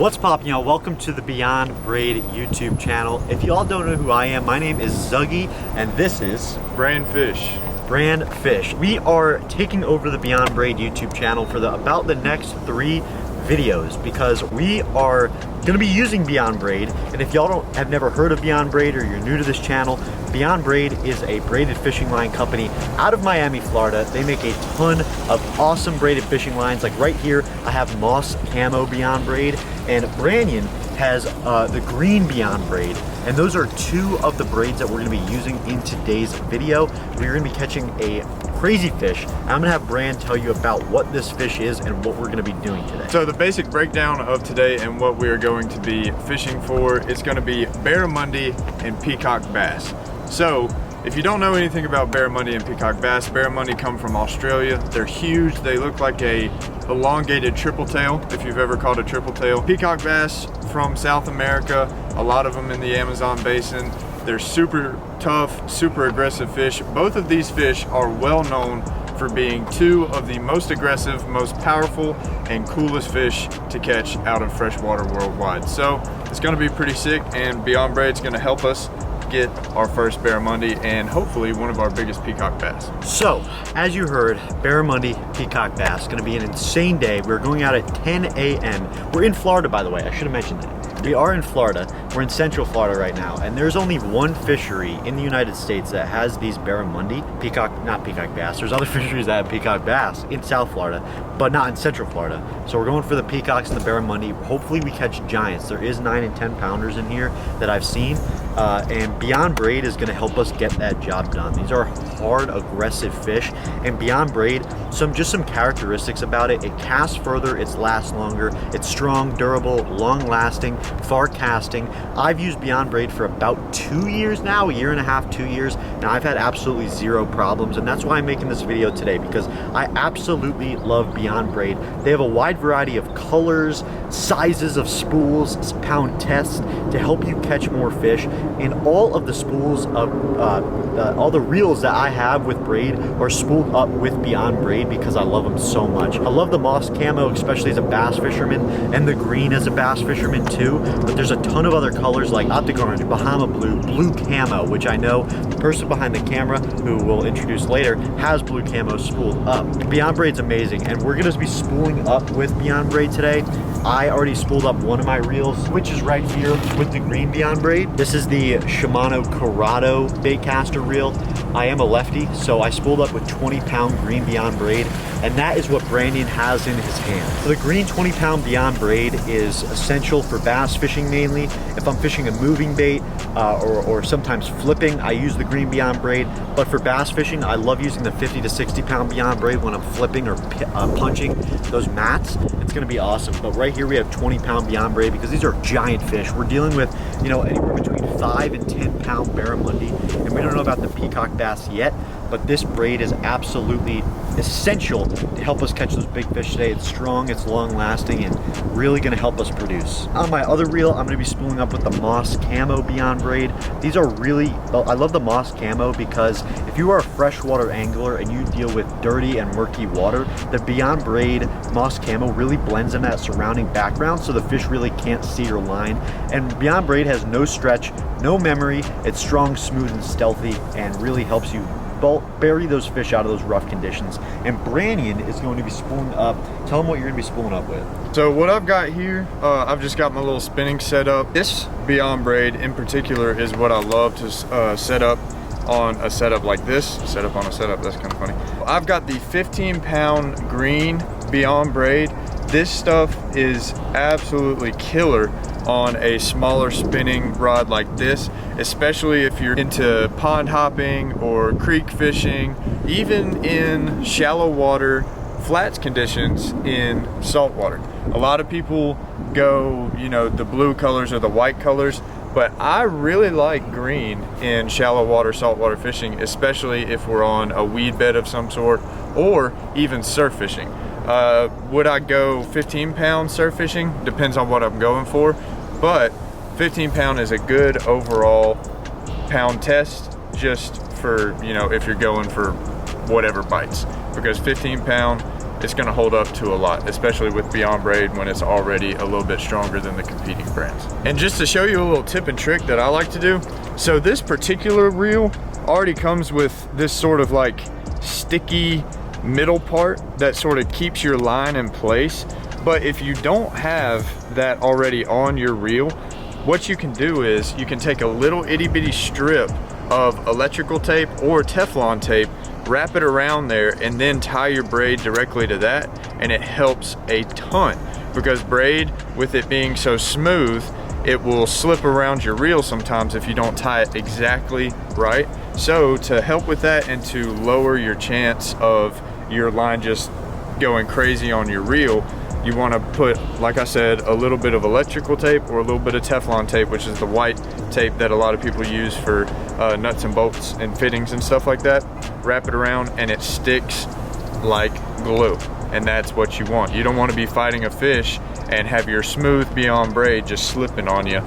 What's poppin', y'all? Welcome to the Beyond Braid YouTube channel. If y'all don't know who I am, my name is Zuggy, and this is Brand Fish. Brand Fish. We are taking over the Beyond Braid YouTube channel for about the next 3 videos because we are going to be using Beyond Braid. And if y'all have never heard of Beyond Braid or you're new to this channel, Beyond Braid is a braided fishing line company out of Miami, Florida. They make a ton of awesome braided fishing lines. Like right here, I have Moss Camo Beyond Braid, and Branyon has the green Beyond Braid. And those are 2 of the braids that we're going to be using in today's video. We're going to be catching a crazy fish. I'm going to have Brand tell you about what this fish is and what we're going to be doing today. So the basic breakdown of today and what we are going to be fishing for is going to be barramundi and peacock bass. So if you don't know anything about barramundi and peacock bass, barramundi come from Australia. They're huge. They look like a elongated triple tail, if you've ever caught a triple tail. Peacock bass from South America, a lot of them in the Amazon basin. They're super tough, super aggressive fish. Both of these fish are well known for being 2 of the most aggressive, most powerful, and coolest fish to catch out of freshwater worldwide. So it's gonna be pretty sick, and Beyond Braid is gonna help us get our first barramundi and hopefully one of our biggest peacock bass. So, as you heard, barramundi, peacock bass, gonna be an insane day. We're going out at 10 a.m. We're in Florida, by the way, I should have mentioned that. We are in Florida. We're in Central Florida right now, and there's only one fishery in the United States that has these barramundi, not peacock bass. There's other fisheries that have peacock bass in South Florida, but not in Central Florida. So we're going for the peacocks and the barramundi. Hopefully we catch giants. There is 9 and 10 pounders in here that I've seen, and Beyond Braid is gonna help us get that job done. These are hard, aggressive fish, and Beyond Braid, just some characteristics about it. It casts further, it lasts longer, it's strong, durable, long-lasting, far casting. I've used Beyond Braid for about 2 years now, a year and a half, 2 years, and I've had absolutely 0 problems, and that's why I'm making this video today, because I absolutely love Beyond Braid. They have a wide variety of colors, sizes of spools, pound tests to help you catch more fish, and all of the spools of all the reels that I have with braid are spooled up with Beyond Braid because I love them so much. I love the moss camo, especially as a bass fisherman, and the green as a bass fisherman too, but there's a ton of other colors like Optic Orange, Bahama Blue, Blue Camo, which I know the person behind the camera, who we'll introduce later, has Blue Camo spooled up. Beyond Braid's amazing, and we're gonna be spooling up with Beyond Braid today. I already spooled up one of my reels, which is right here with the green Beyond Braid. This is the Shimano Corrado baitcaster reel. I am a lefty, so I spooled up with 20-pound green Beyond Braid, and that is what Branyon has in his hand. So the green 20-pound Beyond Braid is essential for bass fishing mainly. If I'm fishing a moving bait or sometimes flipping, I use the green Beyond Braid. But for bass fishing, I love using the 50 to 60-pound Beyond Braid when I'm flipping or punching those mats. It's gonna be awesome. But right here we have 20-pound Beyond Braid because these are giant fish. We're dealing with, anywhere between 5 and 10-pound barramundi, and we don't know about the peacock bass yet, but this braid is absolutely essential to help us catch those big fish today. It's strong, it's long lasting, and really gonna help us produce. On my other reel, I'm gonna be spooling up with the Moss Camo Beyond Braid. These are I love the Moss Camo because if you are a freshwater angler and you deal with dirty and murky water, the Beyond Braid Moss Camo really blends in that surrounding background so the fish really can't see your line. And Beyond Braid has no stretch, no memory, it's strong, smooth, and stealthy, and really helps you bury those fish out of those rough conditions. And Branyon is going to be spooling up. Tell them what you're going to be spooling up with. So what I've got here, I've just got my little spinning set up. This Beyond Braid in particular is what I love to set up on a setup like this. Set up on a setup, that's kind of funny. I've got the 15-pound green Beyond Braid. This stuff is absolutely killer on a smaller spinning rod like this, especially if you're into pond hopping or creek fishing, even in shallow water flats conditions in salt water. A lot of people go, the blue colors or the white colors, but I really like green in shallow water, saltwater fishing, especially if we're on a weed bed of some sort or even surf fishing. Would I go 15-pound surf fishing? Depends on what I'm going for, but 15-pound is a good overall pound test just for, if you're going for whatever bites, because 15-pound it's gonna hold up to a lot, especially with Beyond Braid when it's already a little bit stronger than the competing brands. And just to show you a little tip and trick that I like to do, so this particular reel already comes with this sort of like sticky middle part that sort of keeps your line in place. But if you don't have that already on your reel, what you can do is you can take a little itty bitty strip of electrical tape or Teflon tape, wrap it around there, and then tie your braid directly to that, and it helps a ton, because braid, with it being so smooth, it will slip around your reel sometimes if you don't tie it exactly right. So to help with that and to lower your chance of your line just going crazy on your reel, you want to put, like I said, a little bit of electrical tape or a little bit of Teflon tape, which is the white tape that a lot of people use for nuts and bolts and fittings and stuff like that. Wrap it around and it sticks like glue, and that's what you want. You don't want to be fighting a fish and have your smooth Beyond Braid just slipping on you.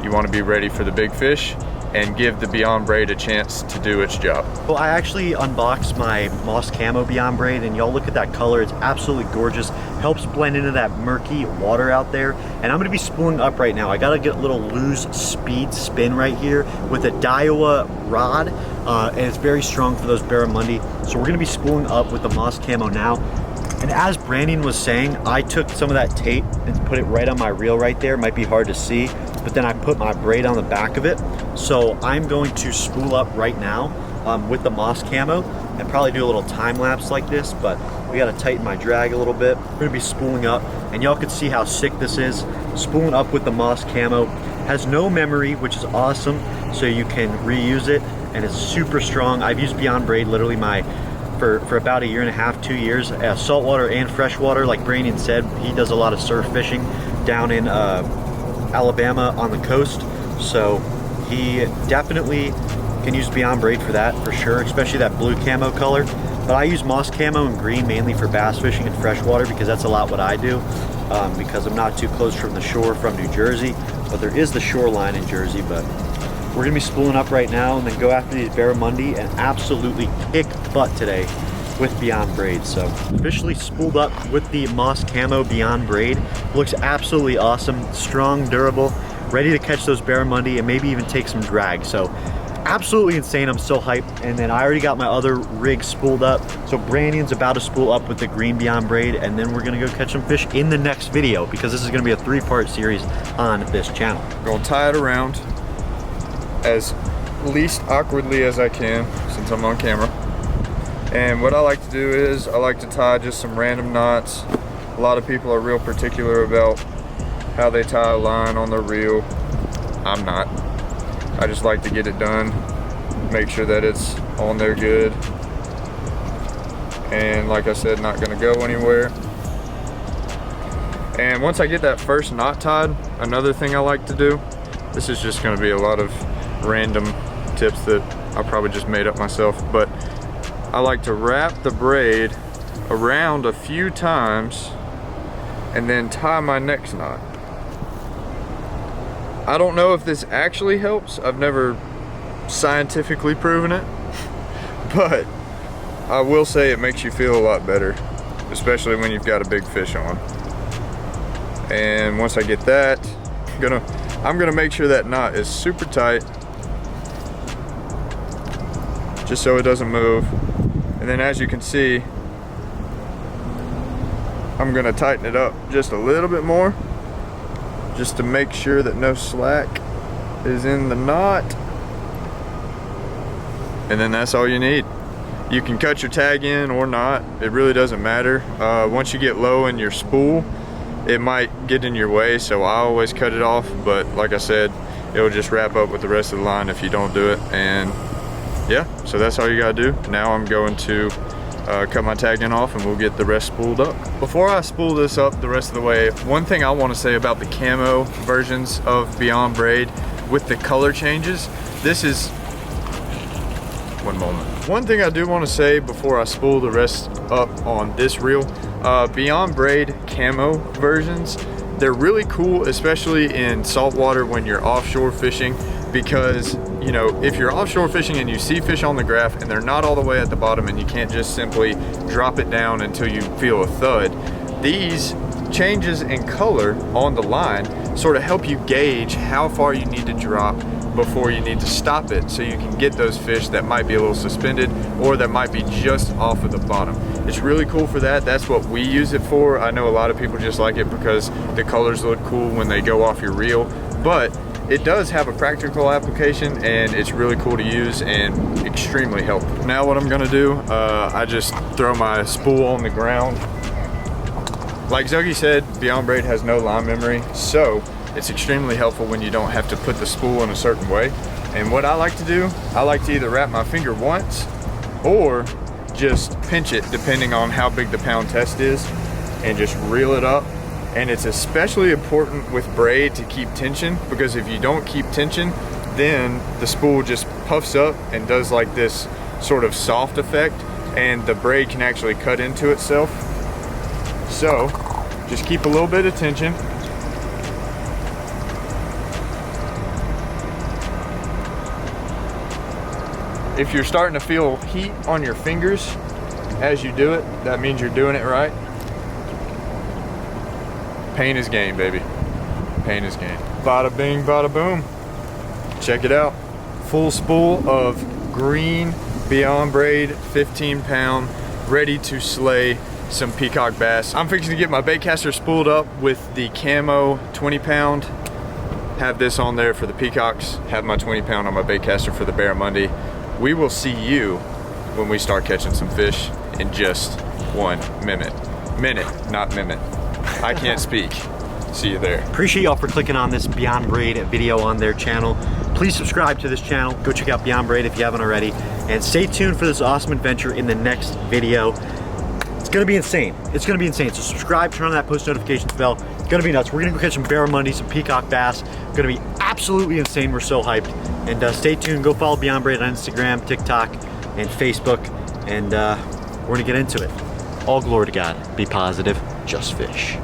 You want to be ready for the big fish and give the Beyond Braid a chance to do its job. Well, I actually unboxed my Moss Camo Beyond Braid, and y'all look at that color. It's absolutely gorgeous. Helps blend into that murky water out there. And I'm gonna be spooling up right now. I gotta get a little loose speed spin right here with a Daiwa rod, and it's very strong for those barramundi. So we're gonna be spooling up with the Moss Camo now. And as Branyon was saying, I took some of that tape and put it right on my reel right there. It might be hard to see, but then I put my braid on the back of it. So I'm going to spool up right now with the Moss Camo and probably do a little time lapse like this, but we gotta tighten my drag a little bit. We're gonna be spooling up, and y'all can see how sick this is. Spooling up with the Moss Camo. Has no memory, which is awesome, so you can reuse it, and it's super strong. I've used Beyond Braid literally for about 1.5 years, 2 years, saltwater and freshwater. Like Branyon said, he does a lot of surf fishing down in Alabama on the coast, so he definitely can use Beyond Braid for that, for sure, especially that blue camo color. But I use Moss Camo and green mainly for bass fishing and freshwater, because that's a lot what I do, because I'm not too close from the shore from New Jersey, but there is the shoreline in Jersey. But we're gonna be spooling up right now and then go after these barramundi and absolutely kick butt today with Beyond Braid. So officially spooled up with the Moss Camo Beyond Braid. Looks absolutely awesome, strong, durable, ready to catch those barramundi and maybe even take some drag. So absolutely insane. I'm so hyped. And then I already got my other rig spooled up. So Branyon's about to spool up with the green Beyond Braid, and then we're gonna go catch some fish in the next video, because this is gonna be a 3-part series on this channel. Gonna tie it around as least awkwardly as I can since I'm on camera. And what I like to do is I like to tie just some random knots. A lot of people are real particular about how they tie a line on the reel. I'm not. I just like to get it done, make sure that it's on there good, and like I said, not gonna go anywhere. And once I get that first knot tied, another thing I like to do, this is just gonna be a lot of random tips that I probably just made up myself, but I like to wrap the braid around a few times and then tie my next knot. I don't know if this actually helps. I've never scientifically proven it, but I will say it makes you feel a lot better, especially when you've got a big fish on. And once I get that, I'm gonna make sure that knot is super tight, just so it doesn't move. And then as you can see, I'm gonna tighten it up just a little bit more, just to make sure that no slack is in the knot. And then that's all you need. You can cut your tag in or not, it really doesn't matter. Once you get low in your spool, it might get in your way, so I always cut it off, but like I said, it'll just wrap up with the rest of the line if you don't do it. And yeah, so that's all you gotta do. Now I'm going to cut my tagging off and we'll get the rest spooled up. Before I spool this up the rest of the way, one thing I want to say about the camo versions of Beyond Braid with the color changes, this is, one moment. One thing I do want to say before I spool the rest up on this reel, Beyond Braid camo versions, they're really cool, especially in saltwater when you're offshore fishing. because, you know, if you're offshore fishing and you see fish on the graph and they're not all the way at the bottom and you can't just simply drop it down until you feel a thud, these changes in color on the line sort of help you gauge how far you need to drop before you need to stop it, so you can get those fish that might be a little suspended or that might be just off of the bottom. It's really cool for that. That's what we use it for. I know a lot of people just like it because the colors look cool when they go off your reel, but it does have a practical application and it's really cool to use and extremely helpful. Now what I'm gonna do, I just throw my spool on the ground. Like Zuggy said, Beyond Braid has no line memory, so it's extremely helpful when you don't have to put the spool in a certain way. And what I like to do, I like to either wrap my finger once or just pinch it depending on how big the pound test is and just reel it up. And it's especially important with braid to keep tension, because if you don't keep tension, then the spool just puffs up and does like this sort of soft effect, and the braid can actually cut into itself. So just keep a little bit of tension. If you're starting to feel heat on your fingers as you do it, that means you're doing it right. Pain is gain, baby. Pain is gain. Bada bing, bada boom. Check it out. Full spool of green Beyond Braid, 15-pound, ready to slay some peacock bass. I'm fixing to get my baitcaster spooled up with the camo 20-pound. Have this on there for the peacocks. Have my 20-pound on my baitcaster for the barramundi. We will see you when we start catching some fish in just 1 minute. Minute, not minute. I can't speak. See you there. Appreciate y'all for clicking on this Beyond Braid video on their channel. Please subscribe to this channel. Go check out Beyond Braid if you haven't already. And stay tuned for this awesome adventure in the next video. It's gonna be insane. It's gonna be insane. So subscribe, turn on that post notifications bell. It's gonna be nuts. We're gonna go catch some barramundi, some peacock bass. It's gonna be absolutely insane. We're so hyped. And stay tuned. Go follow Beyond Braid on Instagram, TikTok, and Facebook. And we're gonna get into it. All glory to God. Be positive. Just fish.